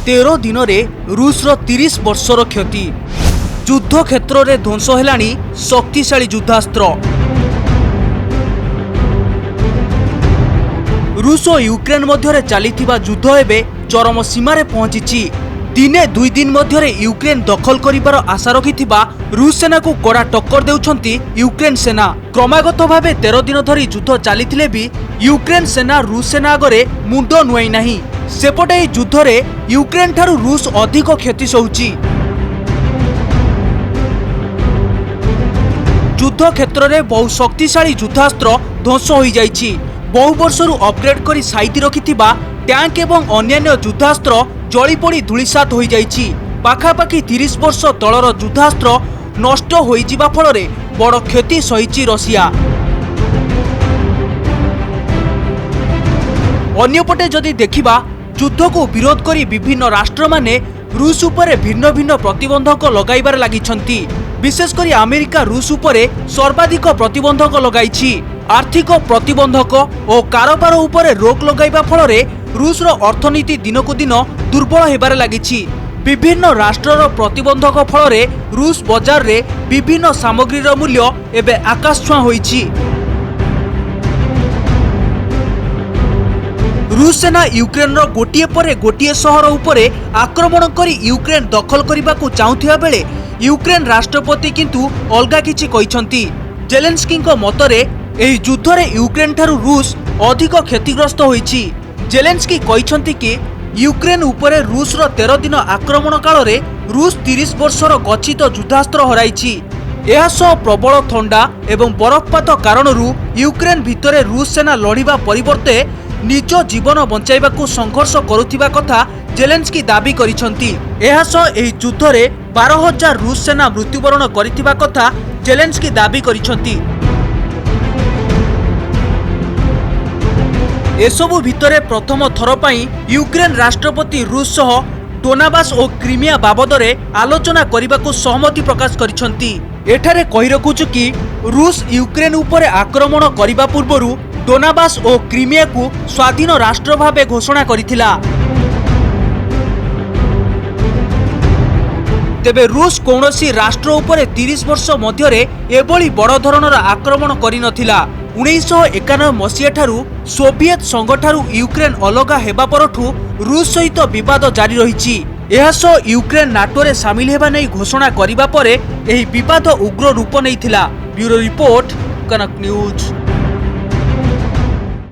13 दिन में रूसर 30 वर्षर क्षति। युद्ध क्षेत्र में ध्वंस हेलानी शक्तिशाली युद्धास्त्र। रूस और यूक्रेन मध्य चलीथिबा युद्ध एवं चरम सीमार पहुंची। दिने दुई दिन मध्य यूक्रेन दखल करिबार आशा रखिथिबा रूस सेना को कड़ा टक्कर देउछंती यूक्रेन सेना। क्रमागत भावे 13 दिन धरी युद्ध चलीथिले भी यूक्रेन सेना रूस सेना आगरे मुंड नुआई नाही। सेपटे युद्ध रे यूक्रेन ठारू रूस अधिक क्षति सहूची। युद्ध क्षेत्र में बहु शक्तिशाली युद्धास्त्र ध्वंस हो जाइछि। बहु वर्षरु अपग्रेड करी साइति रखिथिबा टैंक एवं अन्यान्य युद्धास्त्र जलीपोड़ी धूलिसात हो जाइछि। पाखापाखि 30 वर्ष तलर युद्धास्त्र नष्ट हो जिबा फलरे बड़ क्षति सहिछि रशिया। अन्यपटे जदि देखिबा युद्ध को विरोध करी विभिन्न राष्ट्र माने रूस उपरे भिन्न भिन्न प्रतिबंधक लगाइबार लागिछंती। विशेषकर अमेरिका रूस उपरे सर्वाधिक प्रतिबंधक लगाइछि। आर्थिक प्रतिबंधक और कारोबार उपरे रोक लगाइबा फलरे रूसर अर्थनीति दिनकु दिन दुर्बल हेबार लागिछि। विभिन्न राष्ट्रर प्रतिबंधक फलरे रूस बाजार रे विभिन्न सामग्रीर मूल्य एबे आकाश छुआ होइछि। रूस सेना यूक्रेन गोटिए परे गोटिए सहर उपरे आक्रमण करी यूक्रेन दखल करने चाहूथिबा बेले यूक्रेन राष्ट्रपति किंतु अलगा किछि कहिसंती। जेलेंस्की मतरे एही युद्ध रे यूक्रेन ठारू रूस अधिक क्षतिग्रस्त होइछि। जेलेंस्की कहिसंती कि यूक्रेन उपरे रूसर 13 दिन आक्रमण काल रे रूस 30 वर्षर गच्छित युद्धास्त्र हराइछि। एहासह प्रबल थंडा एवं बरफपात कारणरू यूक्रेन भितरे रूस सेना लड़िबा परिवर्ते निज जीवन बंचाइबाकू संघर्ष करुथिबा कथा जेलेंस्की दाबी करिसंती। एहासह एही युद्ध रे 12,000 रूस सेना मृत्युवरण करिथिबा कथा जेलेंस्की दाबी करिसंती। एसबु भितरे प्रथम थर पई यूक्रेन राष्ट्रपति रूस सह डोनाबास और क्रीमिया बाबदरे आलोचना करने सहमति प्रकाश करिसंती। एठारे कहि रखुछु कि रूस यूक्रेन उपरे आक्रमण करिबा पूर्वरु डोनाबास और क्रीमिया को स्वाधीन राष्ट्र भावे घोषणा करिथिला। तेबे रूस कौनसी राष्ट्र उपरे 30 वर्ष मध्यरे एभली बड़ धरणर आक्रमण करि नथिला। 1991 मसीहा ठारू सोवियत संघ ठारू यूक्रेन अलगा हेबा परठू रूस सहित विवाद जारी रहिछि। एहासह यूक्रेन नाटो रे सामिल हेबा नै घोषणा करिबा परे एही विवाद उग्र रूप नैथिला। ब्यूरो रिपोर्ट, कनक न्यूज।